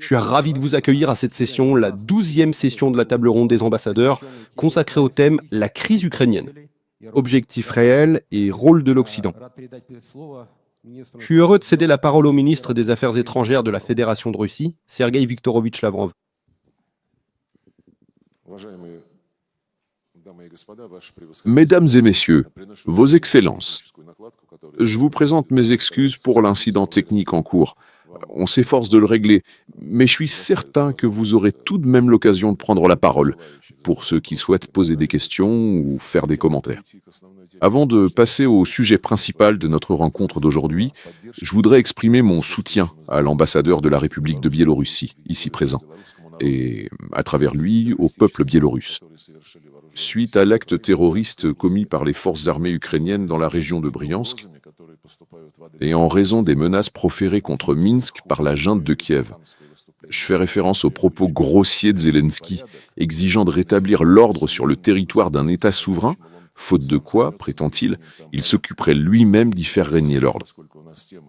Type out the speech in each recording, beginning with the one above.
Je suis ravi de vous accueillir à cette session, la 12e session de la table ronde des ambassadeurs, consacrée au thème La crise ukrainienne. Objectifs réels et rôle de l'Occident. Je suis heureux de céder la parole au ministre des Affaires étrangères de la Fédération de Russie, Sergueï Viktorovitch Lavrov. Mesdames et messieurs, Vos Excellences, je vous présente mes excuses pour l'incident technique en cours. On s'efforce de le régler, mais je suis certain que vous aurez tout de même l'occasion de prendre la parole, pour ceux qui souhaitent poser des questions ou faire des commentaires. Avant de passer au sujet principal de notre rencontre d'aujourd'hui, je voudrais exprimer mon soutien à l'ambassadeur de la République de Biélorussie, ici présent, et à travers lui, au peuple biélorusse. Suite à l'acte terroriste commis par les forces armées ukrainiennes dans la région de Bryansk, et en raison des menaces proférées contre Minsk par la junte de Kiev. Je fais référence aux propos grossiers de Zelensky, exigeant de rétablir l'ordre sur le territoire d'un État souverain, faute de quoi, prétend-il, il s'occuperait lui-même d'y faire régner l'ordre.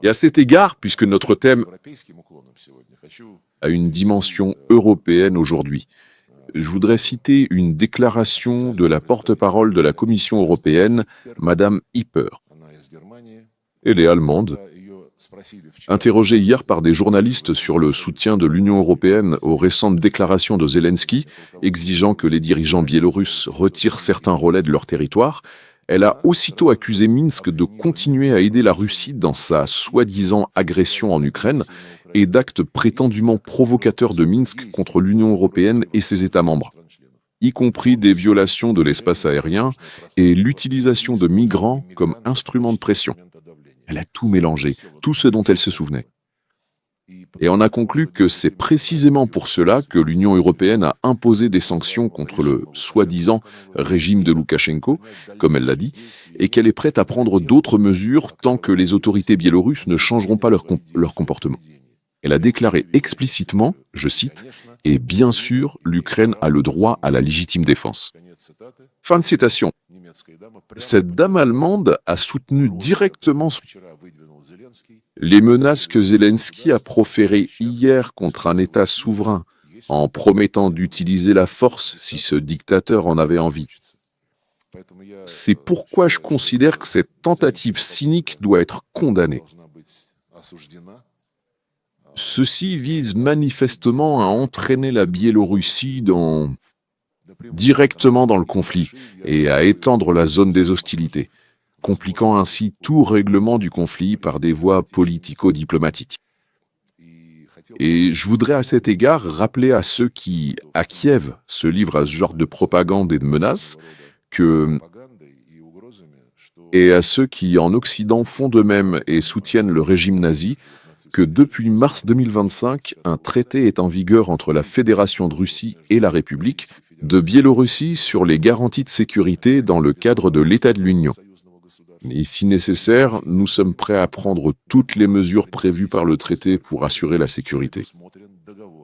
Et à cet égard, puisque notre thème a une dimension européenne aujourd'hui, je voudrais citer une déclaration de la porte-parole de la Commission européenne, Madame Hipper. Elle est allemande. Interrogée hier par des journalistes sur le soutien de l'Union européenne aux récentes déclarations de Zelensky, exigeant que les dirigeants biélorusses retirent certains relais de leur territoire, elle a aussitôt accusé Minsk de continuer à aider la Russie dans sa soi-disant agression en Ukraine et d'actes prétendument provocateurs de Minsk contre l'Union européenne et ses États membres, y compris des violations de l'espace aérien et l'utilisation de migrants comme instrument de pression. Elle a tout mélangé, tout ce dont elle se souvenait. Et on a conclu que c'est précisément pour cela que l'Union européenne a imposé des sanctions contre le soi-disant régime de Loukachenko, comme elle l'a dit, et qu'elle est prête à prendre d'autres mesures tant que les autorités biélorusses ne changeront pas leur comportement. Elle a déclaré explicitement, je cite, « Et bien sûr, l'Ukraine a le droit à la légitime défense ». Fin de citation. Cette dame allemande a soutenu directement les menaces que Zelensky a proférées hier contre un État souverain, en promettant d'utiliser la force si ce dictateur en avait envie. C'est pourquoi je considère que cette tentative cynique doit être condamnée. Ceci vise manifestement à entraîner la Biélorussie directement dans le conflit et à étendre la zone des hostilités, compliquant ainsi tout règlement du conflit par des voies politico-diplomatiques. Et je voudrais à cet égard rappeler à ceux qui, à Kiev, se livrent à ce genre de propagande et de menaces, et à ceux qui, en Occident, font de même et soutiennent le régime nazi, que depuis mars 2025, un traité est en vigueur entre la Fédération de Russie et la République de Biélorussie sur les garanties de sécurité dans le cadre de l'État de l'Union. Et si nécessaire, nous sommes prêts à prendre toutes les mesures prévues par le traité pour assurer la sécurité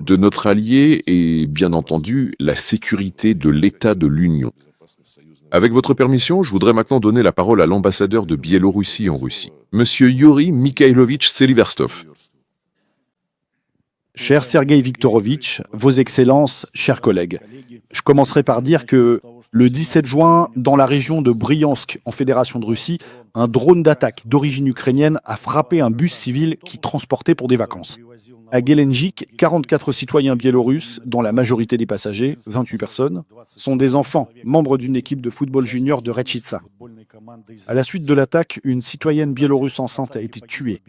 de notre allié et, bien entendu, la sécurité de l'État de l'Union. Avec votre permission, je voudrais maintenant donner la parole à l'ambassadeur de Biélorussie en Russie, Monsieur Yuri Mikhailovitch Seliverstov. Cher Sergueï Viktorovitch, Vos Excellences, chers collègues, je commencerai par dire que le 17 juin, dans la région de Bryansk, en Fédération de Russie, un drone d'attaque d'origine ukrainienne a frappé un bus civil qui transportait pour des vacances. À Gelendzhik, 44 citoyens biélorusses, dont la majorité des passagers, 28 personnes, sont des enfants, membres d'une équipe de football junior de Rechitsa. À la suite de l'attaque, une citoyenne biélorusse enceinte a été tuée.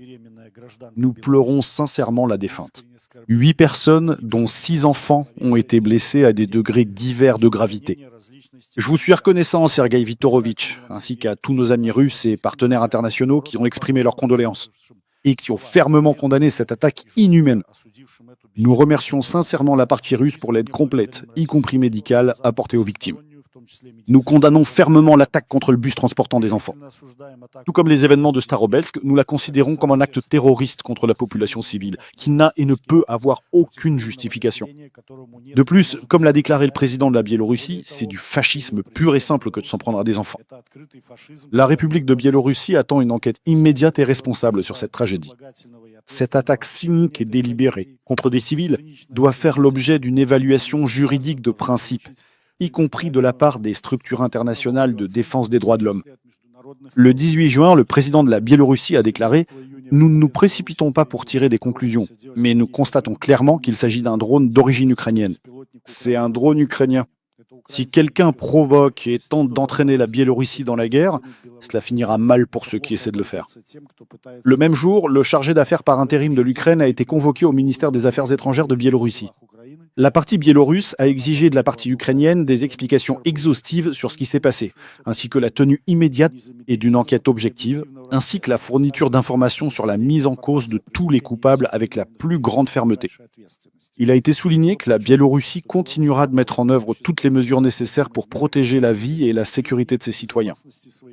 Nous pleurons sincèrement la défunte. 8 personnes, dont 6 enfants, ont été blessés à des degrés divers de gravité. Je vous suis reconnaissant, Sergueï Viktorovitch, ainsi qu'à tous nos amis russes et partenaires internationaux qui ont exprimé leurs condoléances et qui ont fermement condamné cette attaque inhumaine. Nous remercions sincèrement la partie russe pour l'aide complète, y compris médicale, apportée aux victimes. Nous condamnons fermement l'attaque contre le bus transportant des enfants. Tout comme les événements de Starobelsk, nous la considérons comme un acte terroriste contre la population civile, qui n'a et ne peut avoir aucune justification. De plus, comme l'a déclaré le président de la Biélorussie, c'est du fascisme pur et simple que de s'en prendre à des enfants. La République de Biélorussie attend une enquête immédiate et responsable sur cette tragédie. Cette attaque cynique et délibérée contre des civils doit faire l'objet d'une évaluation juridique de principe, y compris de la part des structures internationales de défense des droits de l'homme. Le 18 juin, le président de la Biélorussie a déclaré « Nous ne nous précipitons pas pour tirer des conclusions, mais nous constatons clairement qu'il s'agit d'un drone d'origine ukrainienne. » C'est un drone ukrainien. Si quelqu'un provoque et tente d'entraîner la Biélorussie dans la guerre, cela finira mal pour ceux qui essaient de le faire. Le même jour, le chargé d'affaires par intérim de l'Ukraine a été convoqué au ministère des Affaires étrangères de Biélorussie. La partie biélorusse a exigé de la partie ukrainienne des explications exhaustives sur ce qui s'est passé, ainsi que la tenue immédiate et d'une enquête objective, ainsi que la fourniture d'informations sur la mise en cause de tous les coupables avec la plus grande fermeté. Il a été souligné que la Biélorussie continuera de mettre en œuvre toutes les mesures nécessaires pour protéger la vie et la sécurité de ses citoyens,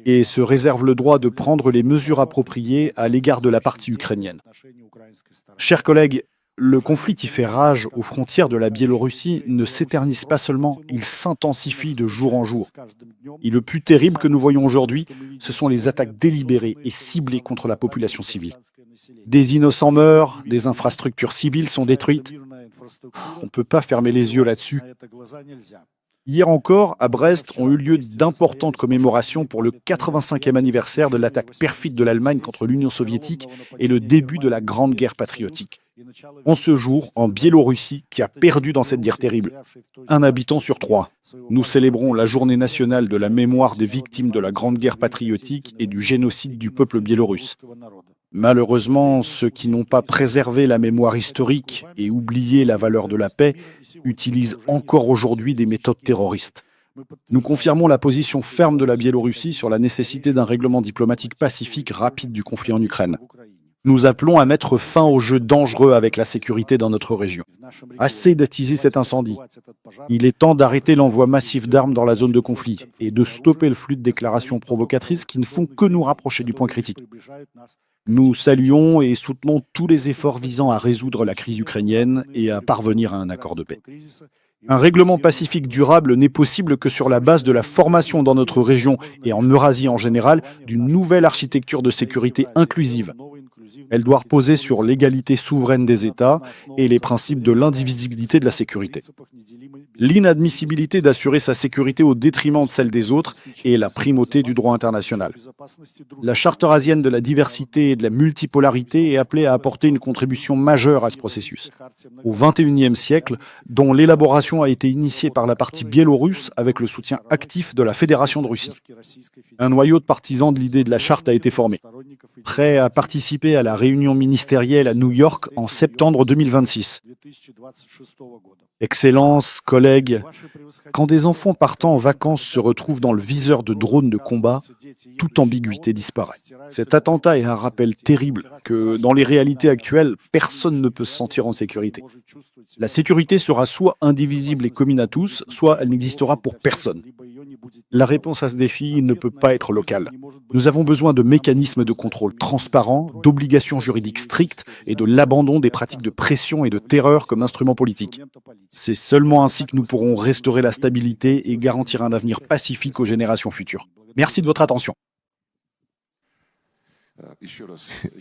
et se réserve le droit de prendre les mesures appropriées à l'égard de la partie ukrainienne. Chers collègues, le conflit qui fait rage aux frontières de la Biélorussie ne s'éternise pas seulement, il s'intensifie de jour en jour. Et le plus terrible que nous voyons aujourd'hui, ce sont les attaques délibérées et ciblées contre la population civile. Des innocents meurent, des infrastructures civiles sont détruites. On ne peut pas fermer les yeux là-dessus. Hier encore, à Brest, ont eu lieu d'importantes commémorations pour le 85e anniversaire de l'attaque perfide de l'Allemagne contre l'Union soviétique et le début de la Grande Guerre patriotique. En ce jour, en Biélorussie, qui a perdu dans cette guerre terrible, un habitant sur 3. Nous célébrons la journée nationale de la mémoire des victimes de la Grande Guerre patriotique et du génocide du peuple biélorusse. Malheureusement, ceux qui n'ont pas préservé la mémoire historique et oublié la valeur de la paix utilisent encore aujourd'hui des méthodes terroristes. Nous confirmons la position ferme de la Biélorussie sur la nécessité d'un règlement diplomatique pacifique rapide du conflit en Ukraine. Nous appelons à mettre fin aux jeux dangereux avec la sécurité dans notre région. Assez d'attiser cet incendie. Il est temps d'arrêter l'envoi massif d'armes dans la zone de conflit et de stopper le flux de déclarations provocatrices qui ne font que nous rapprocher du point critique. Nous saluons et soutenons tous les efforts visant à résoudre la crise ukrainienne et à parvenir à un accord de paix. Un règlement pacifique durable n'est possible que sur la base de la formation dans notre région et en Eurasie en général d'une nouvelle architecture de sécurité inclusive. Elle doit reposer sur l'égalité souveraine des États et les principes de l'indivisibilité de la sécurité. L'inadmissibilité d'assurer sa sécurité au détriment de celle des autres et la primauté du droit international. La Charte eurasienne de la diversité et de la multipolarité est appelée à apporter une contribution majeure à ce processus. Au XXIe siècle, dont l'élaboration a été initiée par la partie biélorusse avec le soutien actif de la Fédération de Russie. Un noyau de partisans de l'idée de la Charte a été formé, prêt à participer à la réunion ministérielle à New York en septembre 2026. Excellences, collègues, quand des enfants partant en vacances se retrouvent dans le viseur de drones de combat, toute ambiguïté disparaît. Cet attentat est un rappel terrible que, dans les réalités actuelles, personne ne peut se sentir en sécurité. La sécurité sera soit indivisible et commune à tous, soit elle n'existera pour personne. La réponse à ce défi ne peut pas être locale. Nous avons besoin de mécanismes de contrôle transparents, d'obligations juridiques strictes et de l'abandon des pratiques de pression et de terreur comme instrument politique. C'est seulement ainsi que nous pourrons restaurer la stabilité et garantir un avenir pacifique aux générations futures. Merci de votre attention.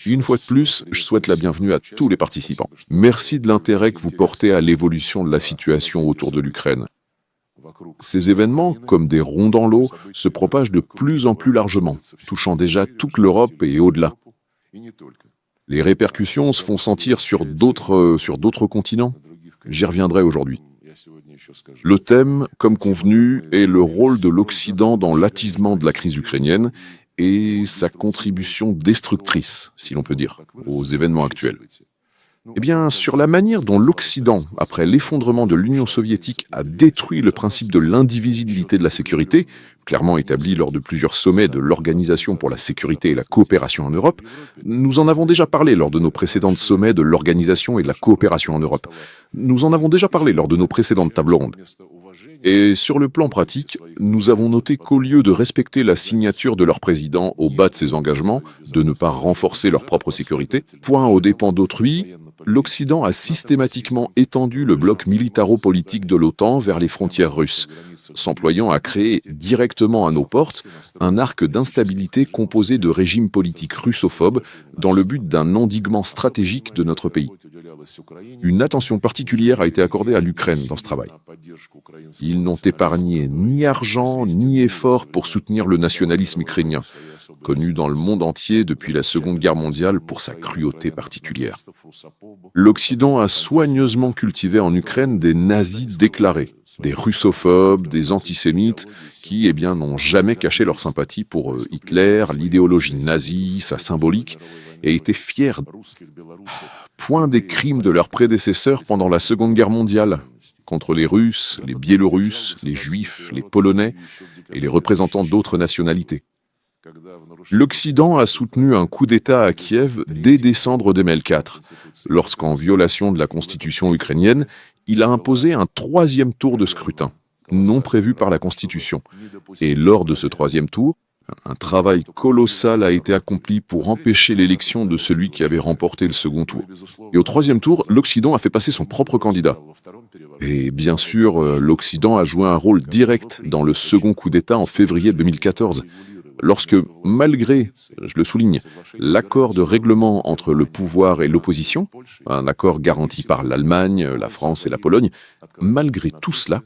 Une fois de plus, je souhaite la bienvenue à tous les participants. Merci de l'intérêt que vous portez à l'évolution de la situation autour de l'Ukraine. Ces événements, comme des ronds dans l'eau, se propagent de plus en plus largement, touchant déjà toute l'Europe et au-delà. Les répercussions se font sentir sur d'autres continents. J'y reviendrai aujourd'hui. Le thème, comme convenu, est le rôle de l'Occident dans l'attisement de la crise ukrainienne et sa contribution destructrice, si l'on peut dire, aux événements actuels. Eh bien, sur la manière dont l'Occident, après l'effondrement de l'Union soviétique, a détruit le principe de l'indivisibilité de la sécurité, clairement établi lors de plusieurs sommets de l'Organisation pour la sécurité et la coopération en Europe, nous en avons déjà parlé lors de nos précédents sommets de l'Organisation et de la coopération en Europe. Nous en avons déjà parlé lors de nos précédentes tables rondes. Et sur le plan pratique, nous avons noté qu'au lieu de respecter la signature de leur président au bas de ses engagements, de ne pas renforcer leur propre sécurité, point aux dépens d'autrui, l'Occident a systématiquement étendu le bloc militaro-politique de l'OTAN vers les frontières russes, s'employant à créer directement à nos portes un arc d'instabilité composé de régimes politiques russophobes dans le but d'un endiguement stratégique de notre pays. Une attention particulière a été accordée à l'Ukraine dans ce travail. Ils n'ont épargné ni argent ni effort pour soutenir le nationalisme ukrainien, connu dans le monde entier depuis la Seconde Guerre mondiale pour sa cruauté particulière. L'Occident a soigneusement cultivé en Ukraine des nazis déclarés, des russophobes, des antisémites, qui n'ont jamais caché leur sympathie pour Hitler, l'idéologie nazie, sa symbolique, et étaient fiers point des crimes de leurs prédécesseurs pendant la Seconde Guerre mondiale, contre les Russes, les Biélorusses, les Juifs, les Polonais et les représentants d'autres nationalités. L'Occident a soutenu un coup d'État à Kiev dès décembre 2004, lorsqu'en violation de la constitution ukrainienne, il a imposé un troisième tour de scrutin, non prévu par la Constitution. Et lors de ce troisième tour, un travail colossal a été accompli pour empêcher l'élection de celui qui avait remporté le second tour. Et au troisième tour, l'Occident a fait passer son propre candidat. Et bien sûr, l'Occident a joué un rôle direct dans le second coup d'État en février 2014, lorsque, malgré, je le souligne, l'accord de règlement entre le pouvoir et l'opposition, un accord garanti par l'Allemagne, la France et la Pologne, malgré tout cela,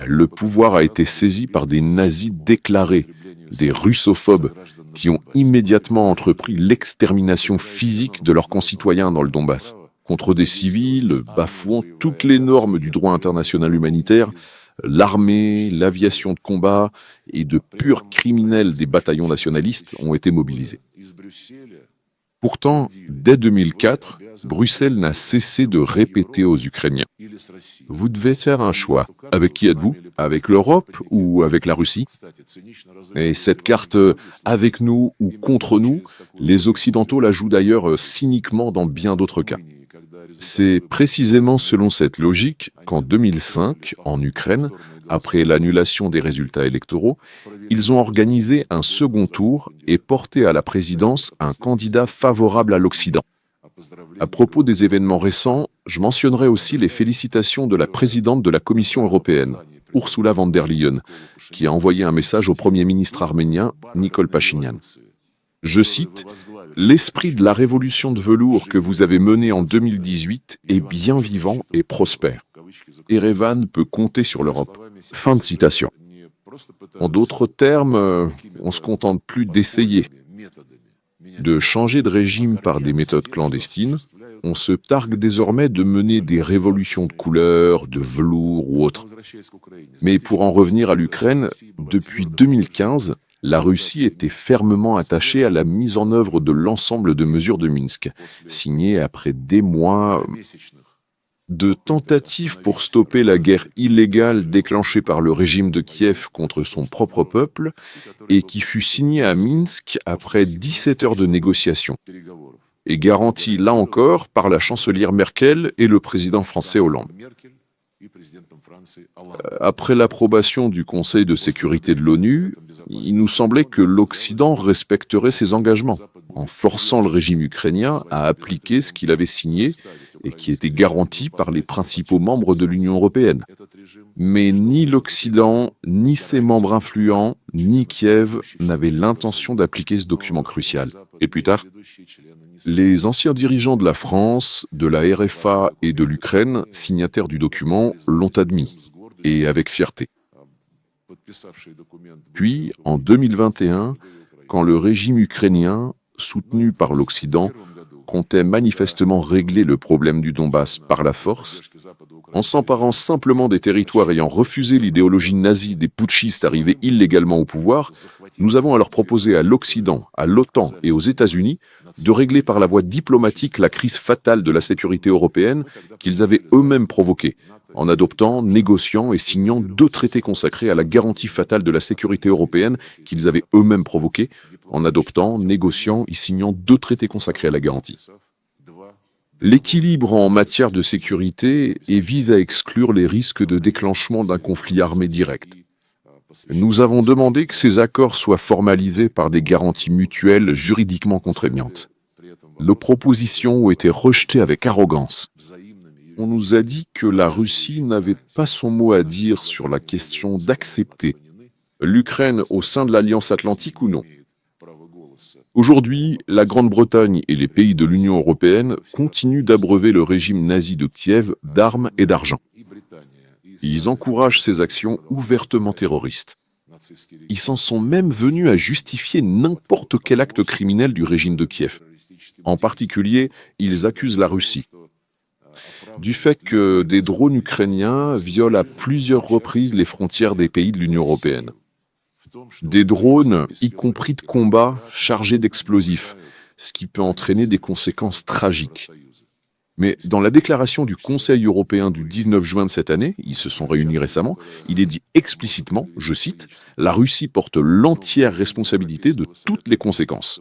le pouvoir a été saisi par des nazis déclarés, des russophobes, qui ont immédiatement entrepris l'extermination physique de leurs concitoyens dans le Donbass, contre des civils bafouant toutes les normes du droit international humanitaire. L'armée, l'aviation de combat et de purs criminels des bataillons nationalistes ont été mobilisés. Pourtant, dès 2004, Bruxelles n'a cessé de répéter aux Ukrainiens « Vous devez faire un choix. Avec qui êtes-vous? Avec l'Europe ou avec la Russie ?» Et cette carte « avec nous ou contre nous », les Occidentaux la jouent d'ailleurs cyniquement dans bien d'autres cas. C'est précisément selon cette logique qu'en 2005, en Ukraine, après l'annulation des résultats électoraux, ils ont organisé un second tour et porté à la présidence un candidat favorable à l'Occident. À propos des événements récents, je mentionnerai aussi les félicitations de la présidente de la Commission européenne, Ursula von der Leyen, qui a envoyé un message au Premier ministre arménien, Nikol Pachinian. Je cite « L'esprit de la révolution de velours que vous avez menée en 2018 est bien vivant et prospère. Erevan peut compter sur l'Europe. » Fin de citation. En d'autres termes, on ne se contente plus d'essayer, de changer de régime par des méthodes clandestines. On se targue désormais de mener des révolutions de couleur, de velours ou autres. Mais pour en revenir à l'Ukraine, depuis 2015, la Russie était fermement attachée à la mise en œuvre de l'ensemble de mesures de Minsk, signées après des mois de tentatives pour stopper la guerre illégale déclenchée par le régime de Kiev contre son propre peuple et qui fut signée à Minsk après 17 heures de négociations, et garantie là encore par la chancelière Merkel et le président français Hollande. Après l'approbation du Conseil de sécurité de l'ONU, il nous semblait que l'Occident respecterait ses engagements, en forçant le régime ukrainien à appliquer ce qu'il avait signé et qui était garanti par les principaux membres de l'Union européenne. Mais ni l'Occident, ni ses membres influents, ni Kiev n'avaient l'intention d'appliquer ce document crucial. Et plus tard, les anciens dirigeants de la France, de la RFA et de l'Ukraine, signataires du document, l'ont admis, et avec fierté. Puis, en 2021, quand le régime ukrainien, soutenu par l'Occident, comptait manifestement régler le problème du Donbass par la force, en s'emparant simplement des territoires ayant refusé l'idéologie nazie des putschistes arrivés illégalement au pouvoir, nous avons alors proposé à l'Occident, à l'OTAN et aux États-Unis de régler par la voie diplomatique la crise fatale de la sécurité européenne qu'ils avaient eux-mêmes provoquée, en adoptant, négociant et signant 2 traités consacrés à la garantie fatale de la sécurité européenne qu'ils avaient eux-mêmes provoquée, en adoptant, négociant et signant 2 traités consacrés à la garantie. L'équilibre en matière de sécurité et vise à exclure les risques de déclenchement d'un conflit armé direct. Nous avons demandé que ces accords soient formalisés par des garanties mutuelles juridiquement contraignantes. Nos propositions ont été rejetées avec arrogance. On nous a dit que la Russie n'avait pas son mot à dire sur la question d'accepter l'Ukraine au sein de l'Alliance Atlantique ou non. Aujourd'hui, la Grande-Bretagne et les pays de l'Union européenne continuent d'abreuver le régime nazi de Kiev d'armes et d'argent. Ils encouragent ces actions ouvertement terroristes. Ils s'en sont même venus à justifier n'importe quel acte criminel du régime de Kiev. En particulier, ils accusent la Russie du fait que des drones ukrainiens violent à plusieurs reprises les frontières des pays de l'Union européenne. Des drones, y compris de combat, chargés d'explosifs, ce qui peut entraîner des conséquences tragiques. Mais dans la déclaration du Conseil européen du 19 juin de cette année, ils se sont réunis récemment, il est dit explicitement, je cite, « La Russie porte l'entière responsabilité de toutes les conséquences ».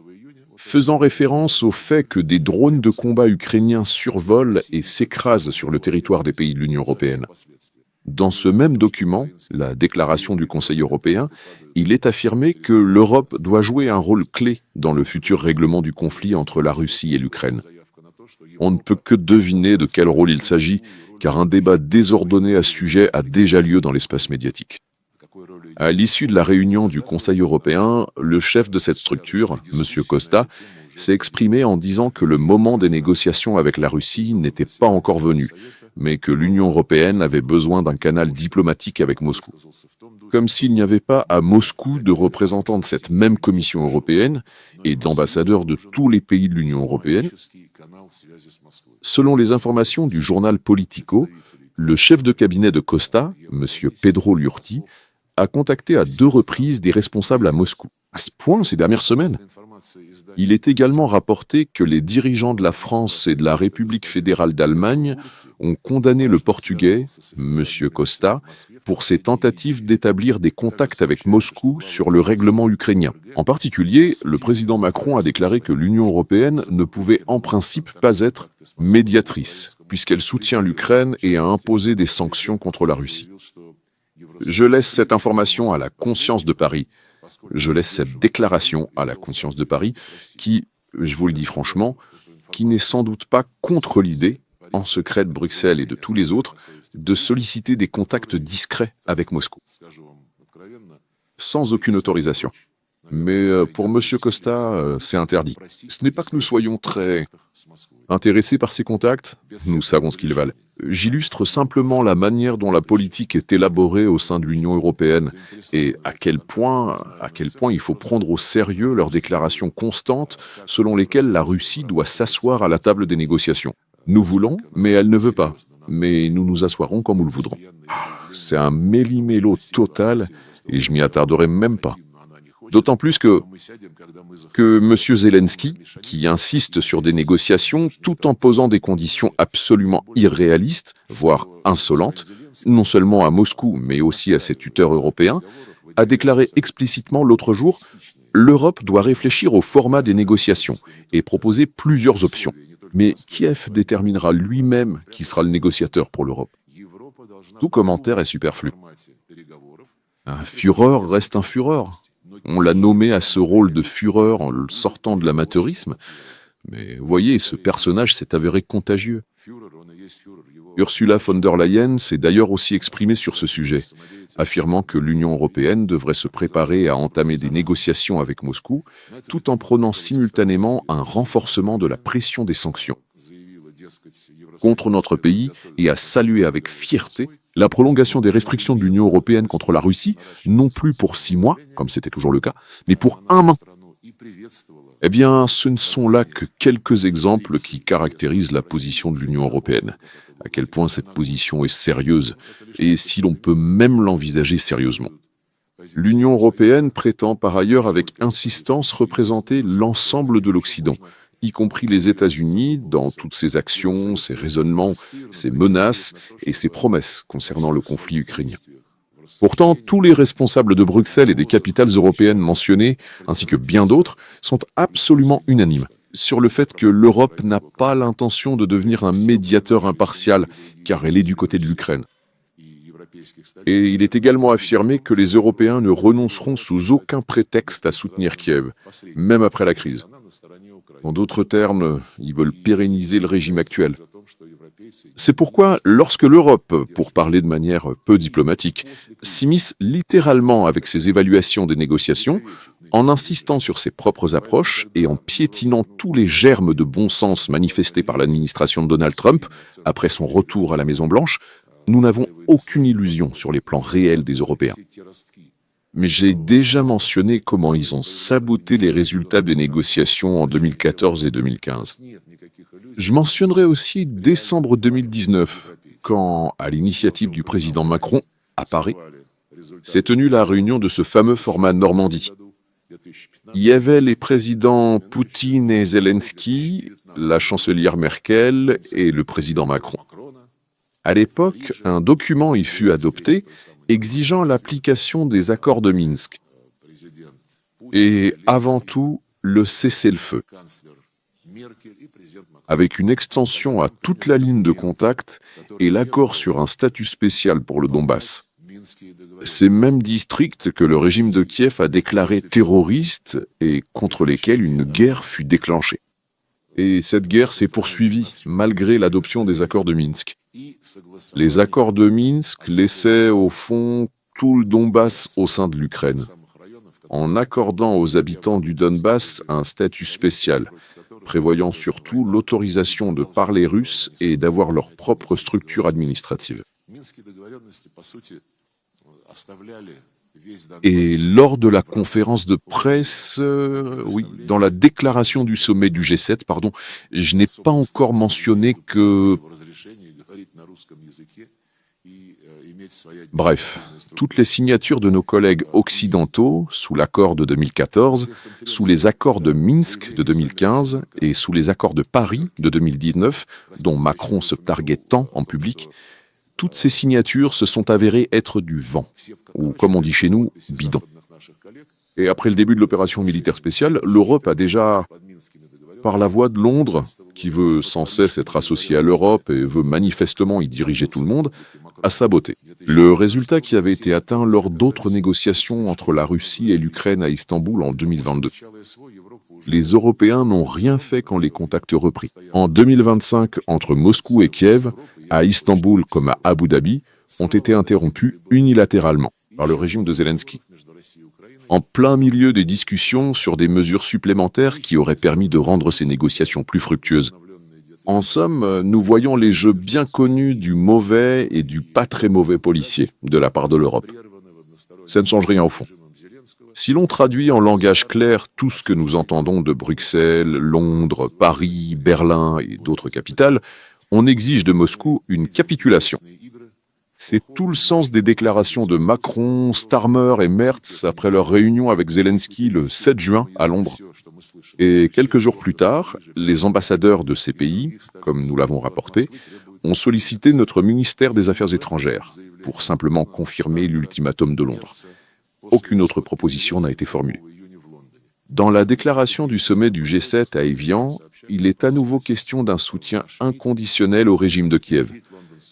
Faisant référence au fait que des drones de combat ukrainiens survolent et s'écrasent sur le territoire des pays de l'Union européenne. Dans ce même document, la déclaration du Conseil européen, il est affirmé que l'Europe doit jouer un rôle clé dans le futur règlement du conflit entre la Russie et l'Ukraine. On ne peut que deviner de quel rôle il s'agit, car un débat désordonné à ce sujet a déjà lieu dans l'espace médiatique. À l'issue de la réunion du Conseil européen, le chef de cette structure, M. Costa, s'est exprimé en disant que le moment des négociations avec la Russie n'était pas encore venu, mais que l'Union européenne avait besoin d'un canal diplomatique avec Moscou. Comme s'il n'y avait pas à Moscou de représentants de cette même Commission européenne et d'ambassadeurs de tous les pays de l'Union européenne. Selon les informations du journal Politico, le chef de cabinet de Costa, M. Pedro Lurti, a contacté à 2 reprises des responsables à Moscou. À ce point, ces dernières semaines. Il est également rapporté que les dirigeants de la France et de la République fédérale d'Allemagne ont condamné le Portugais, M. Costa, pour ses tentatives d'établir des contacts avec Moscou sur le règlement ukrainien. En particulier, le président Macron a déclaré que l'Union européenne ne pouvait en principe pas être médiatrice, puisqu'elle soutient l'Ukraine et a imposé des sanctions contre la Russie. Je laisse cette information à la conscience de Paris. Je laisse cette déclaration à la conscience de Paris qui, je vous le dis franchement, qui n'est sans doute pas contre l'idée, en secret de Bruxelles et de tous les autres, de solliciter des contacts discrets avec Moscou. Sans aucune autorisation. Mais pour M. Costa, c'est interdit. Ce n'est pas que nous soyons très intéressés par ces contacts, nous savons ce qu'ils valent. J'illustre simplement la manière dont la politique est élaborée au sein de l'Union européenne et à quel point il faut prendre au sérieux leurs déclarations constantes selon lesquelles la Russie doit s'asseoir à la table des négociations. Nous voulons, mais elle ne veut pas. Mais nous nous asseoirons comme nous le voudrons. C'est un méli-mélo total et je m'y attarderai même pas. D'autant plus que M. Zelensky, qui insiste sur des négociations tout en posant des conditions absolument irréalistes, voire insolentes, non seulement à Moscou, mais aussi à ses tuteurs européens, a déclaré explicitement l'autre jour « L'Europe doit réfléchir au format des négociations et proposer plusieurs options. Mais Kiev déterminera lui-même qui sera le négociateur pour l'Europe. » Tout commentaire est superflu. Un Führer reste un Führer. On l'a nommé à ce rôle de Führer en le sortant de l'amateurisme, mais voyez, ce personnage s'est avéré contagieux. Ursula von der Leyen s'est d'ailleurs aussi exprimée sur ce sujet, affirmant que l'Union européenne devrait se préparer à entamer des négociations avec Moscou, tout en prônant simultanément un renforcement de la pression des sanctions contre notre pays et à saluer avec fierté la prolongation des restrictions de l'Union européenne contre la Russie, non plus pour 6 mois, comme c'était toujours le cas, mais pour 1 an. Eh bien, ce ne sont là que quelques exemples qui caractérisent la position de l'Union européenne, à quel point cette position est sérieuse, et si l'on peut même l'envisager sérieusement. L'Union européenne prétend par ailleurs avec insistance représenter l'ensemble de l'Occident, y compris les États-Unis, dans toutes ses actions, ses raisonnements, ses menaces et ses promesses concernant le conflit ukrainien. Pourtant, tous les responsables de Bruxelles et des capitales européennes mentionnées, ainsi que bien d'autres, sont absolument unanimes. sur le fait que l'Europe n'a pas l'intention de devenir un médiateur impartial, car elle est du côté de l'Ukraine. Et il est également affirmé que les Européens ne renonceront sous aucun prétexte à soutenir Kiev, même après la crise. En d'autres termes, ils veulent pérenniser le régime actuel. C'est pourquoi, lorsque l'Europe, pour parler de manière peu diplomatique, s'immisce littéralement avec ses évaluations des négociations, en insistant sur ses propres approches et en piétinant tous les germes de bon sens manifestés par l'administration de Donald Trump après son retour à la Maison-Blanche, nous n'avons aucune illusion sur les plans réels des Européens. Mais j'ai déjà mentionné comment ils ont saboté les résultats des négociations en 2014 et 2015. Je mentionnerai aussi décembre 2019, quand, à l'initiative du président Macron, à Paris, s'est tenue la réunion de ce fameux format Normandie. Il y avait les présidents Poutine et Zelensky, la chancelière Merkel et le président Macron. À l'époque, un document y fut adopté exigeant l'application des accords de Minsk et, avant tout, le cessez-le-feu, avec une extension à toute la ligne de contact et l'accord sur un statut spécial pour le Donbass. Ces mêmes districts que le régime de Kiev a déclarés terroristes et contre lesquels une guerre fut déclenchée. Et cette guerre s'est poursuivie malgré l'adoption des accords de Minsk. Les accords de Minsk laissaient au fond tout le Donbass au sein de l'Ukraine, en accordant aux habitants du Donbass un statut spécial, prévoyant surtout l'autorisation de parler russe et d'avoir leur propre structure administrative. Et lors de la conférence de presse, dans la déclaration du sommet du G7, je n'ai pas encore mentionné que... Bref, toutes les signatures de nos collègues occidentaux, sous l'accord de 2014, sous les accords de Minsk de 2015 et sous les accords de Paris de 2019, dont Macron se targuait tant en public, toutes ces signatures se sont avérées être du vent, ou comme on dit chez nous, bidon. Et après le début de l'opération militaire spéciale, l'Europe a déjà, par la voix de Londres, qui veut sans cesse être associée à l'Europe et veut manifestement y diriger tout le monde, a saboté. Le résultat qui avait été atteint lors d'autres négociations entre la Russie et l'Ukraine à Istanbul en 2022. Les Européens n'ont rien fait quand les contacts repris. En 2025, entre Moscou et Kiev, à Istanbul comme à Abu Dhabi, ont été interrompus unilatéralement par le régime de Zelensky. En plein milieu des discussions sur des mesures supplémentaires qui auraient permis de rendre ces négociations plus fructueuses. En somme, nous voyons les jeux bien connus du mauvais et du pas très mauvais policier de la part de l'Europe. Ça ne change rien au fond. Si l'on traduit en langage clair tout ce que nous entendons de Bruxelles, Londres, Paris, Berlin et d'autres capitales, on exige de Moscou une capitulation. C'est tout le sens des déclarations de Macron, Starmer et Merz après leur réunion avec Zelensky le 7 juin à Londres. Et quelques jours plus tard, les ambassadeurs de ces pays, comme nous l'avons rapporté, ont sollicité notre ministère des Affaires étrangères pour simplement confirmer l'ultimatum de Londres. Aucune autre proposition n'a été formulée. Dans la déclaration du sommet du G7 à Évian, il est à nouveau question d'un soutien inconditionnel au régime de Kiev,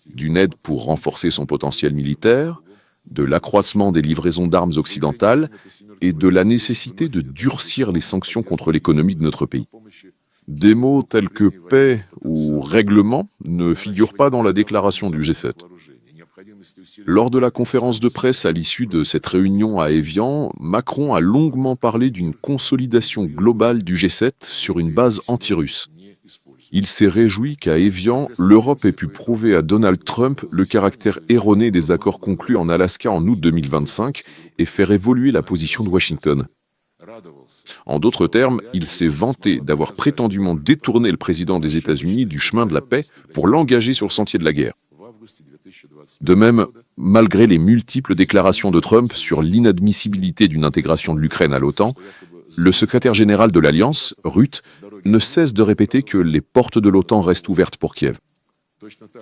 d'une aide pour renforcer son potentiel militaire, de l'accroissement des livraisons d'armes occidentales et de la nécessité de durcir les sanctions contre l'économie de notre pays. Des mots tels que paix ou règlement ne figurent pas dans la déclaration du G7. Lors de la conférence de presse à l'issue de cette réunion à Évian, Macron a longuement parlé d'une consolidation globale du G7 sur une base anti-russe. Il s'est réjoui qu'à Évian, l'Europe ait pu prouver à Donald Trump le caractère erroné des accords conclus en Alaska en août 2025 et faire évoluer la position de Washington. En d'autres termes, il s'est vanté d'avoir prétendument détourné le président des États-Unis du chemin de la paix pour l'engager sur le sentier de la guerre. De même, malgré les multiples déclarations de Trump sur l'inadmissibilité d'une intégration de l'Ukraine à l'OTAN, le secrétaire général de l'Alliance, Rutte, ne cesse de répéter que les portes de l'OTAN restent ouvertes pour Kiev.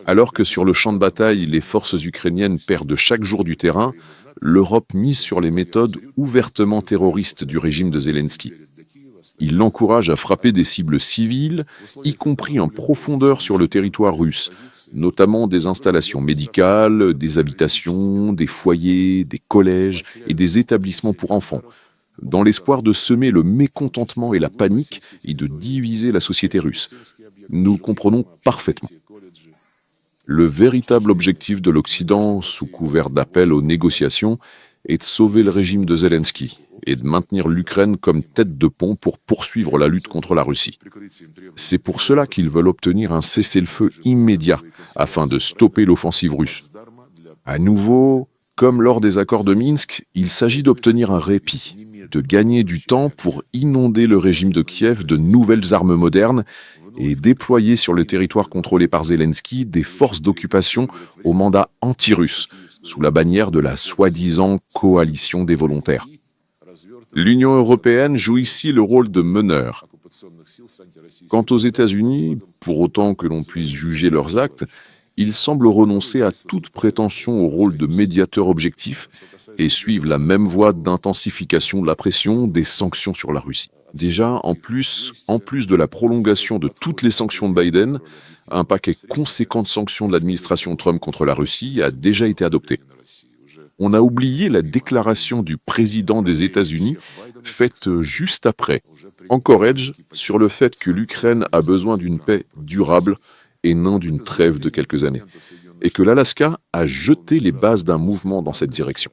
Alors que sur le champ de bataille, les forces ukrainiennes perdent chaque jour du terrain, l'Europe mise sur les méthodes ouvertement terroristes du régime de Zelensky. Il l'encourage à frapper des cibles civiles, y compris en profondeur sur le territoire russe, notamment des installations médicales, des habitations, des foyers, des collèges et des établissements pour enfants, dans l'espoir de semer le mécontentement et la panique et de diviser la société russe. Nous comprenons parfaitement. Le véritable objectif de l'Occident, sous couvert d'appel aux négociations, est de sauver le régime de Zelensky et de maintenir l'Ukraine comme tête de pont pour poursuivre la lutte contre la Russie. C'est pour cela qu'ils veulent obtenir un cessez-le-feu immédiat afin de stopper l'offensive russe. À nouveau, comme lors des accords de Minsk, il s'agit d'obtenir un répit, de gagner du temps pour inonder le régime de Kiev de nouvelles armes modernes et déployer sur le territoire contrôlé par Zelensky des forces d'occupation au mandat anti-russe, sous la bannière de la soi-disant coalition des volontaires. L'Union européenne joue ici le rôle de meneur. Quant aux États-Unis, pour autant que l'on puisse juger leurs actes, ils semblent renoncer à toute prétention au rôle de médiateur objectif et suivent la même voie d'intensification de la pression des sanctions sur la Russie. Déjà, en plus de la prolongation de toutes les sanctions de Biden, un paquet conséquent de sanctions de l'administration Trump contre la Russie a déjà été adopté. On a oublié la déclaration du président des États-Unis, faite juste après, Anchorage, sur le fait que l'Ukraine a besoin d'une paix durable et non d'une trêve de quelques années, et que l'Alaska a jeté les bases d'un mouvement dans cette direction.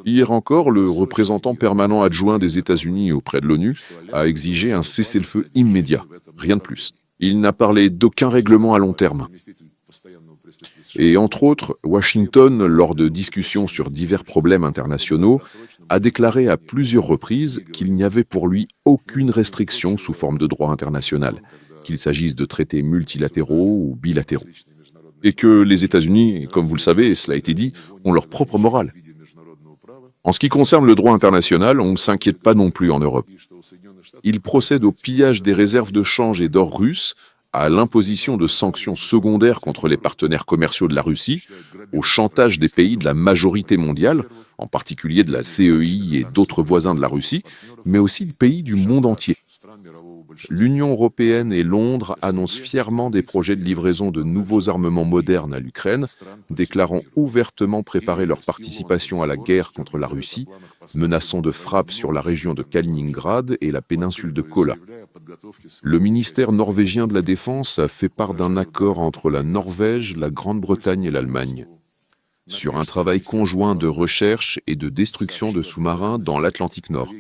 Hier encore, le représentant permanent adjoint des États-Unis auprès de l'ONU a exigé un cessez-le-feu immédiat, rien de plus. Il n'a parlé d'aucun règlement à long terme. Et entre autres, Washington, lors de discussions sur divers problèmes internationaux, a déclaré à plusieurs reprises qu'il n'y avait pour lui aucune restriction sous forme de droit international, qu'il s'agisse de traités multilatéraux ou bilatéraux. Et que les États-Unis, comme vous le savez, cela a été dit, ont leur propre morale. En ce qui concerne le droit international, on ne s'inquiète pas non plus en Europe. Il procède au pillage des réserves de change et d'or russes, à l'imposition de sanctions secondaires contre les partenaires commerciaux de la Russie, au chantage des pays de la majorité mondiale, en particulier de la CEI et d'autres voisins de la Russie, mais aussi de pays du monde entier. L'Union européenne et Londres annoncent fièrement des projets de livraison de nouveaux armements modernes à l'Ukraine, déclarant ouvertement préparer leur participation à la guerre contre la Russie, menaçant de frappes sur la région de Kaliningrad et la péninsule de Kola. Le ministère norvégien de la Défense a fait part d'un accord entre la Norvège, la Grande-Bretagne et l'Allemagne sur un travail conjoint de recherche et de destruction de sous-marins dans l'Atlantique Nord.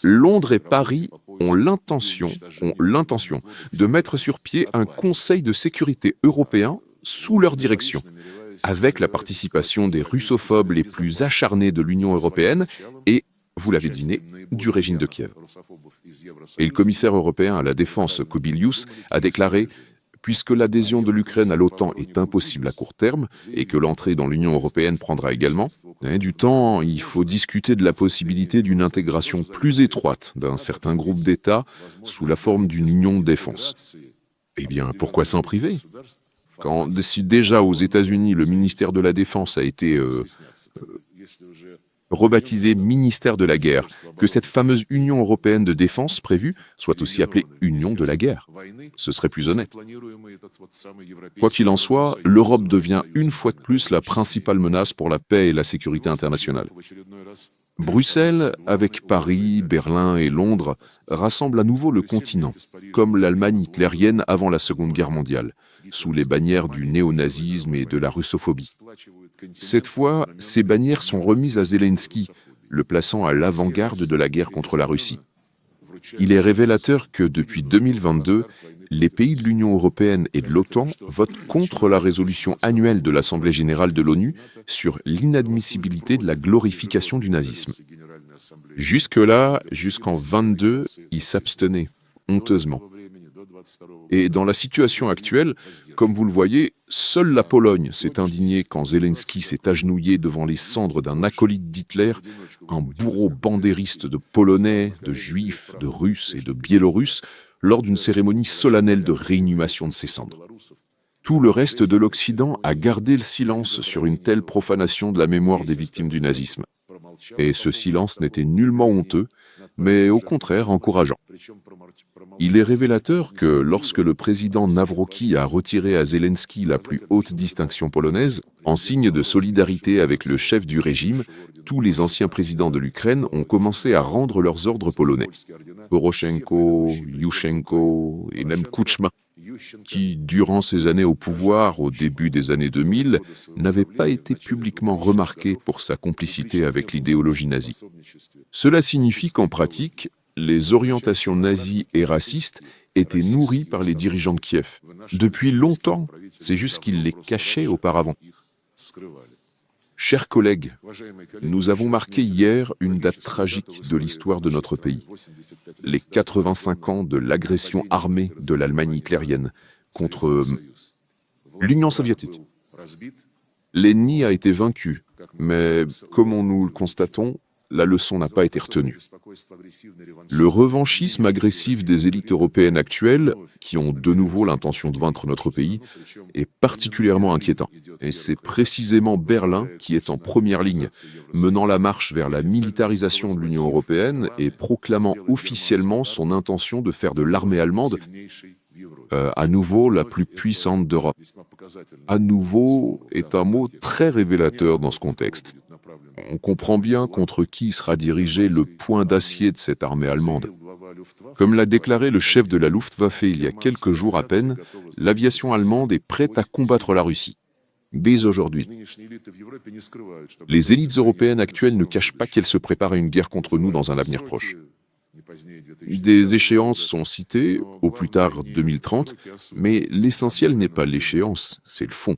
Londres et Paris ont l'intention de mettre sur pied un Conseil de sécurité européen sous leur direction, avec la participation des russophobes les plus acharnés de l'Union européenne et, vous l'avez deviné, du régime de Kiev. Et le commissaire européen à la défense, Kubilius, a déclaré « Puisque l'adhésion de l'Ukraine à l'OTAN est impossible à court terme et que l'entrée dans l'Union européenne prendra également du temps, il faut discuter de la possibilité d'une intégration plus étroite d'un certain groupe d'États sous la forme d'une union de défense. » Eh bien, pourquoi s'en priver ? Quand si déjà aux États-Unis, le ministère de la Défense a été rebaptisé ministère de la guerre, que cette fameuse Union européenne de défense prévue soit aussi appelée Union de la guerre. Ce serait plus honnête. Quoi qu'il en soit, l'Europe devient une fois de plus la principale menace pour la paix et la sécurité internationale. Bruxelles, avec Paris, Berlin et Londres, rassemble à nouveau le continent, comme l'Allemagne hitlérienne avant la Seconde Guerre mondiale, sous les bannières du néonazisme et de la russophobie. Cette fois, ces bannières sont remises à Zelensky, le plaçant à l'avant-garde de la guerre contre la Russie. Il est révélateur que depuis 2022, les pays de l'Union européenne et de l'OTAN votent contre la résolution annuelle de l'Assemblée générale de l'ONU sur l'inadmissibilité de la glorification du nazisme. Jusque-là, jusqu'en 2022, ils s'abstenaient, honteusement. Et dans la situation actuelle, comme vous le voyez, seule la Pologne s'est indignée quand Zelensky s'est agenouillé devant les cendres d'un acolyte d'Hitler, un bourreau bandériste de Polonais, de Juifs, de Russes et de Biélorusses, lors d'une cérémonie solennelle de réinhumation de ses cendres. Tout le reste de l'Occident a gardé le silence sur une telle profanation de la mémoire des victimes du nazisme. Et ce silence n'était nullement honteux, mais au contraire encourageant. Il est révélateur que lorsque le président Nawrocki a retiré à Zelensky la plus haute distinction polonaise, en signe de solidarité avec le chef du régime, tous les anciens présidents de l'Ukraine ont commencé à rendre leurs ordres polonais. Poroshenko, Yushchenko et même Kuchma, qui, durant ses années au pouvoir au début des années 2000, n'avait pas été publiquement remarqué pour sa complicité avec l'idéologie nazie. Cela signifie qu'en pratique, les orientations nazies et racistes étaient nourries par les dirigeants de Kiev. Depuis longtemps, c'est juste qu'ils les cachaient auparavant. Chers collègues, nous avons marqué hier une date tragique de l'histoire de notre pays. Les 85 ans de l'agression armée de l'Allemagne hitlérienne contre l'Union soviétique. L'ennemi a été vaincu, mais comme nous le constatons, la leçon n'a pas été retenue. Le revanchisme agressif des élites européennes actuelles, qui ont de nouveau l'intention de vaincre notre pays, est particulièrement inquiétant. Et c'est précisément Berlin qui est en première ligne, menant la marche vers la militarisation de l'Union européenne et proclamant officiellement son intention de faire de l'armée allemande à nouveau la plus puissante d'Europe. À nouveau est un mot très révélateur dans ce contexte. On comprend bien contre qui sera dirigé le poing d'acier de cette armée allemande. Comme l'a déclaré le chef de la Luftwaffe il y a quelques jours à peine, l'aviation allemande est prête à combattre la Russie. Dès aujourd'hui. Les élites européennes actuelles ne cachent pas qu'elles se préparent à une guerre contre nous dans un avenir proche. Des échéances sont citées, au plus tard 2030, mais l'essentiel n'est pas l'échéance, c'est le fond.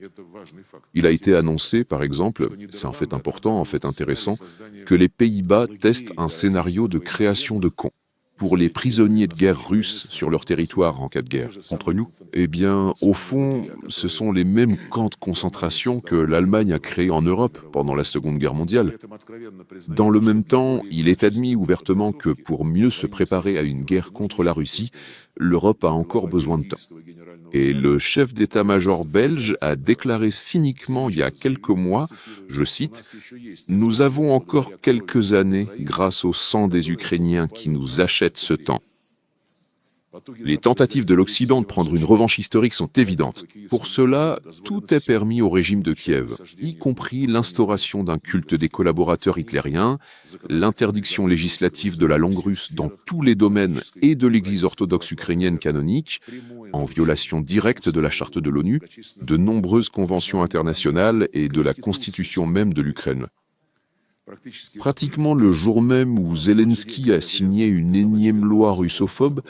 Il a été annoncé, par exemple, c'est un fait important, un fait intéressant, que les Pays-Bas testent un scénario de création de camps pour les prisonniers de guerre russes sur leur territoire en cas de guerre. Contre nous, eh bien, au fond, ce sont les mêmes camps de concentration que l'Allemagne a créés en Europe pendant la Seconde Guerre mondiale. Dans le même temps, il est admis ouvertement que pour mieux se préparer à une guerre contre la Russie, l'Europe a encore besoin de temps. Et le chef d'état-major belge a déclaré cyniquement il y a quelques mois, je cite, « Nous avons encore quelques années grâce au sang des Ukrainiens qui nous achètent ce temps. » Les tentatives de l'Occident de prendre une revanche historique sont évidentes. Pour cela, tout est permis au régime de Kiev, y compris l'instauration d'un culte des collaborateurs hitlériens, l'interdiction législative de la langue russe dans tous les domaines et de l'Église orthodoxe ukrainienne canonique, en violation directe de la charte de l'ONU, de nombreuses conventions internationales et de la constitution même de l'Ukraine. Pratiquement le jour même où Zelensky a signé une énième loi russophobe,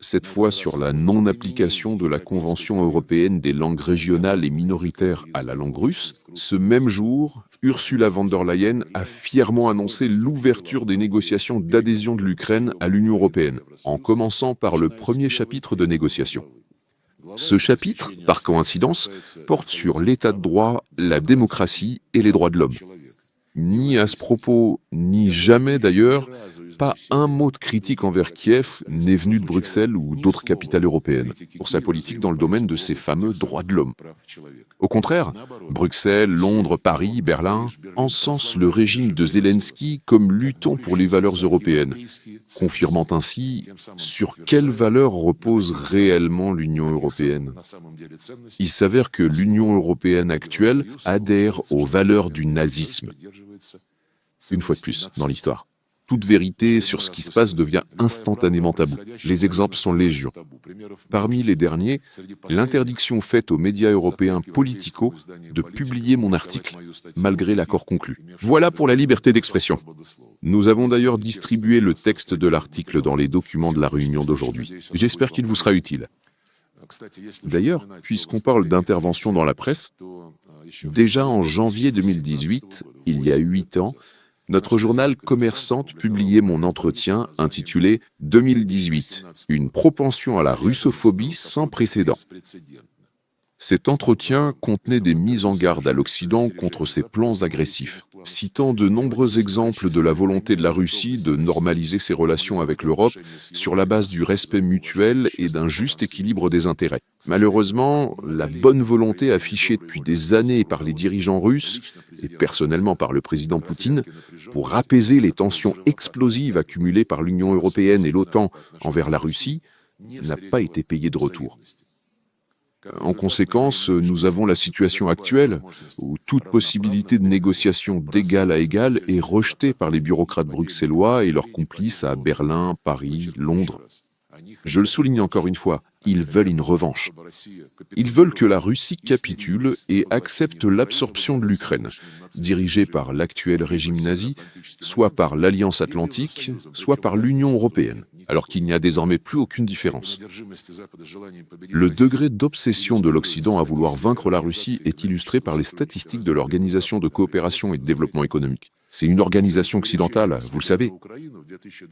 cette fois sur la non-application de la Convention européenne des langues régionales et minoritaires à la langue russe, ce même jour, Ursula von der Leyen a fièrement annoncé l'ouverture des négociations d'adhésion de l'Ukraine à l'Union européenne, en commençant par le premier chapitre de négociation. Ce chapitre, par coïncidence, porte sur l'état de droit, la démocratie et les droits de l'homme. Ni à ce propos, ni jamais d'ailleurs, pas un mot de critique envers Kiev n'est venu de Bruxelles ou d'autres capitales européennes pour sa politique dans le domaine de ces fameux droits de l'homme. Au contraire, Bruxelles, Londres, Paris, Berlin encensent le régime de Zelensky comme luttant pour les valeurs européennes, confirmant ainsi sur quelles valeurs repose réellement l'Union européenne. Il s'avère que l'Union européenne actuelle adhère aux valeurs du nazisme. Une fois de plus, dans l'histoire. Toute vérité sur ce qui se passe devient instantanément tabou. Les exemples sont légion. Parmi les derniers, l'interdiction faite aux médias européens Politico de publier mon article, malgré l'accord conclu. Voilà pour la liberté d'expression. Nous avons d'ailleurs distribué le texte de l'article dans les documents de la réunion d'aujourd'hui. J'espère qu'il vous sera utile. D'ailleurs, puisqu'on parle d'intervention dans la presse, déjà en janvier 2018, il y a 8 ans, notre journal Commerçante publiait mon entretien intitulé « 2018, une propension à la russophobie sans précédent ». Cet entretien contenait des mises en garde à l'Occident contre ses plans agressifs, citant de nombreux exemples de la volonté de la Russie de normaliser ses relations avec l'Europe sur la base du respect mutuel et d'un juste équilibre des intérêts. Malheureusement, la bonne volonté affichée depuis des années par les dirigeants russes, et personnellement par le président Poutine, pour apaiser les tensions explosives accumulées par l'Union européenne et l'OTAN envers la Russie, n'a pas été payée de retour. En conséquence, nous avons la situation actuelle où toute possibilité de négociation d'égal à égal est rejetée par les bureaucrates bruxellois et leurs complices à Berlin, Paris, Londres. Je le souligne encore une fois, ils veulent une revanche. Ils veulent que la Russie capitule et accepte l'absorption de l'Ukraine, dirigée par l'actuel régime nazi, soit par l'Alliance Atlantique, soit par l'Union européenne, alors qu'il n'y a désormais plus aucune différence. Le degré d'obsession de l'Occident à vouloir vaincre la Russie est illustré par les statistiques de l'Organisation de coopération et de développement économique. C'est une organisation occidentale, vous le savez.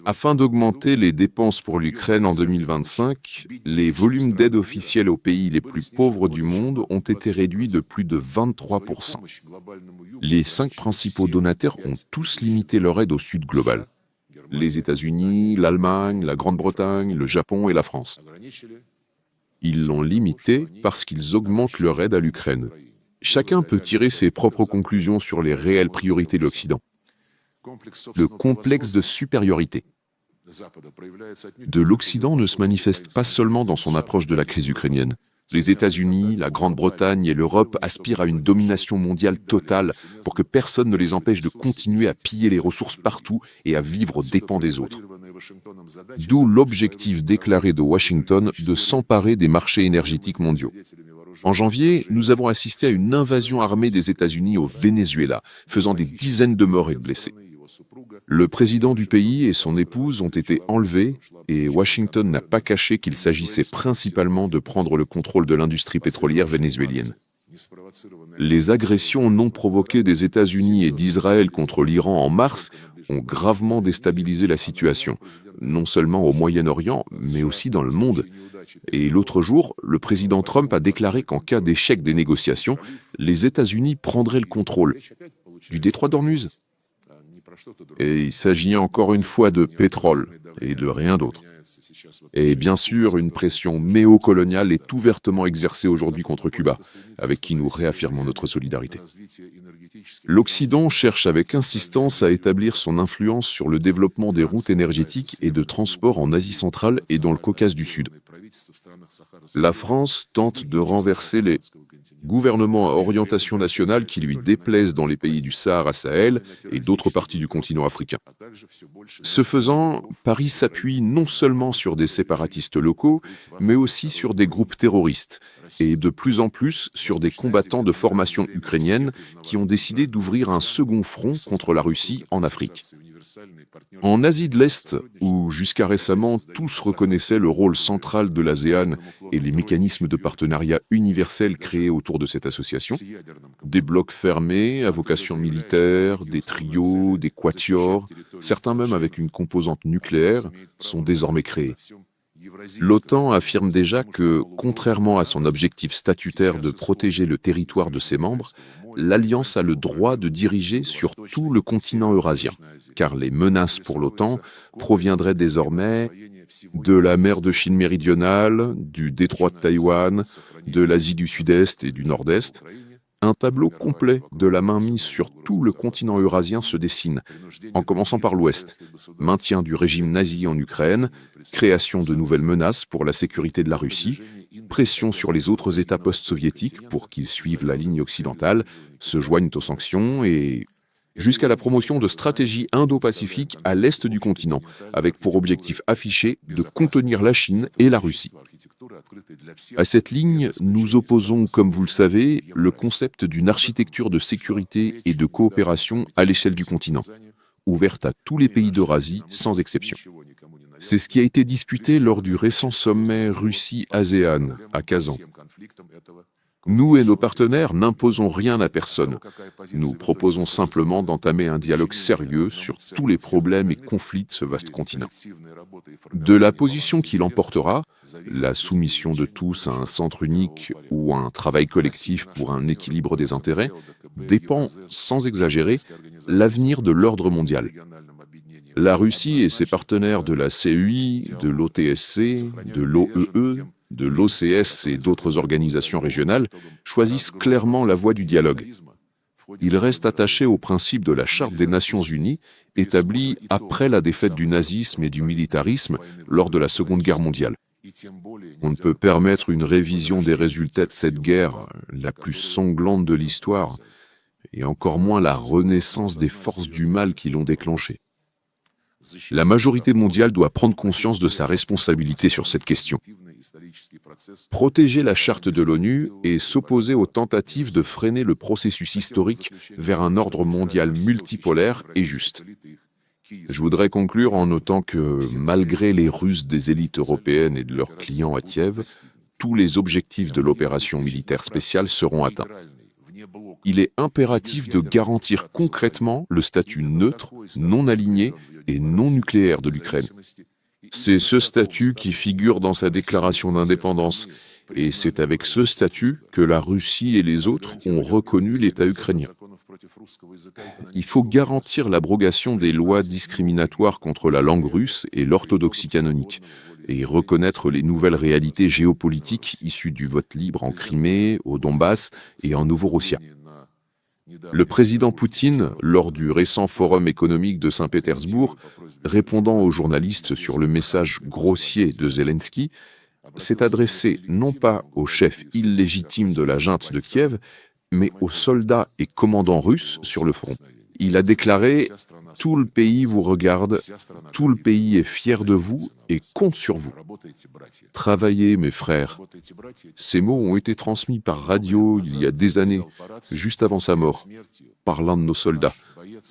Afin d'augmenter les dépenses pour l'Ukraine en 2025, les volumes d'aide officielle aux pays les plus pauvres du monde ont été réduits de plus de 23%. Les 5 principaux donataires ont tous limité leur aide au Sud global. Les États-Unis, l'Allemagne, la Grande-Bretagne, le Japon et la France. Ils l'ont limité parce qu'ils augmentent leur aide à l'Ukraine. Chacun peut tirer ses propres conclusions sur les réelles priorités de l'Occident. Le complexe de supériorité de l'Occident ne se manifeste pas seulement dans son approche de la crise ukrainienne. Les États-Unis, la Grande-Bretagne et l'Europe aspirent à une domination mondiale totale pour que personne ne les empêche de continuer à piller les ressources partout et à vivre aux dépens des autres. D'où l'objectif déclaré de Washington de s'emparer des marchés énergétiques mondiaux. En janvier, nous avons assisté à une invasion armée des États-Unis au Venezuela, faisant des dizaines de morts et de blessés. Le président du pays et son épouse ont été enlevés et Washington n'a pas caché qu'il s'agissait principalement de prendre le contrôle de l'industrie pétrolière vénézuélienne. Les agressions non provoquées des États-Unis et d'Israël contre l'Iran en mars ont gravement déstabilisé la situation, non seulement au Moyen-Orient, mais aussi dans le monde. Et l'autre jour, le président Trump a déclaré qu'en cas d'échec des négociations, les États-Unis prendraient le contrôle du détroit d'Ormuz. Et il s'agit encore une fois de pétrole et de rien d'autre. Et bien sûr, une pression néocoloniale est ouvertement exercée aujourd'hui contre Cuba, avec qui nous réaffirmons notre solidarité. L'Occident cherche avec insistance à établir son influence sur le développement des routes énergétiques et de transport en Asie centrale et dans le Caucase du Sud. La France tente de renverser les gouvernements à orientation nationale qui lui déplaisent dans les pays du Sahara-Sahel et d'autres parties du continent africain. Ce faisant, Paris s'appuie non seulement sur des séparatistes locaux, mais aussi sur des groupes terroristes, et de plus en plus sur des combattants de formation ukrainienne qui ont décidé d'ouvrir un second front contre la Russie en Afrique. En Asie de l'Est, où jusqu'à récemment tous reconnaissaient le rôle central de l'ASEAN et les mécanismes de partenariat universel créés autour de cette association, des blocs fermés à vocation militaire, des trios, des quatuors, certains même avec une composante nucléaire, sont désormais créés. L'OTAN affirme déjà que, contrairement à son objectif statutaire de protéger le territoire de ses membres, l'Alliance a le droit de diriger sur tout le continent eurasien, car les menaces pour l'OTAN proviendraient désormais de la mer de Chine méridionale, du détroit de Taïwan, de l'Asie du Sud-Est et du Nord-Est. Un tableau complet de la mainmise sur tout le continent eurasien se dessine, en commençant par l'Ouest. Maintien du régime nazi en Ukraine, création de nouvelles menaces pour la sécurité de la Russie, pression sur les autres États post-soviétiques pour qu'ils suivent la ligne occidentale, se joignent aux sanctions et jusqu'à la promotion de stratégies indo-pacifiques à l'est du continent, avec pour objectif affiché de contenir la Chine et la Russie. À cette ligne, nous opposons, comme vous le savez, le concept d'une architecture de sécurité et de coopération à l'échelle du continent, ouverte à tous les pays d'Eurasie sans exception. C'est ce qui a été discuté lors du récent sommet Russie-ASEAN à Kazan. Nous et nos partenaires n'imposons rien à personne. Nous proposons simplement d'entamer un dialogue sérieux sur tous les problèmes et conflits de ce vaste continent. De la position qui l'emportera, la soumission de tous à un centre unique ou un travail collectif pour un équilibre des intérêts, dépend, sans exagérer, l'avenir de l'ordre mondial. La Russie et ses partenaires de la CEI, de l'OTSC, de l'OEE, de l'OCS et d'autres organisations régionales choisissent clairement la voie du dialogue. Ils restent attachés au principe de la Charte des Nations Unies, établie après la défaite du nazisme et du militarisme lors de la Seconde Guerre mondiale. On ne peut permettre une révision des résultats de cette guerre, la plus sanglante de l'histoire, et encore moins la renaissance des forces du mal qui l'ont déclenchée. La majorité mondiale doit prendre conscience de sa responsabilité sur cette question. Protéger la charte de l'ONU et s'opposer aux tentatives de freiner le processus historique vers un ordre mondial multipolaire et juste. Je voudrais conclure en notant que, malgré les ruses des élites européennes et de leurs clients à Kiev, tous les objectifs de l'opération militaire spéciale seront atteints. Il est impératif de garantir concrètement le statut neutre, non aligné et non nucléaire de l'Ukraine. C'est ce statut qui figure dans sa déclaration d'indépendance, et c'est avec ce statut que la Russie et les autres ont reconnu l'État ukrainien. Il faut garantir l'abrogation des lois discriminatoires contre la langue russe et l'orthodoxie canonique, et reconnaître les nouvelles réalités géopolitiques issues du vote libre en Crimée, au Donbass et en Novorossia. Le président Poutine, lors du récent forum économique de Saint-Pétersbourg, répondant aux journalistes sur le message grossier de Zelensky, s'est adressé non pas au chef illégitime de la junte de Kiev, mais aux soldats et commandants russes sur le front. Il a déclaré « Tout le pays vous regarde, tout le pays est fier de vous et compte sur vous. Travaillez, mes frères ». Ces mots ont été transmis par radio il y a des années, juste avant sa mort, par l'un de nos soldats,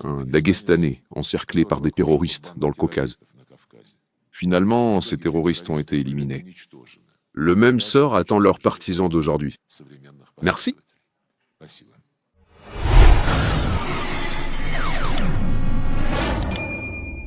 un Daguestanais encerclé par des terroristes dans le Caucase. Finalement, ces terroristes ont été éliminés. Le même sort attend leurs partisans d'aujourd'hui. Merci.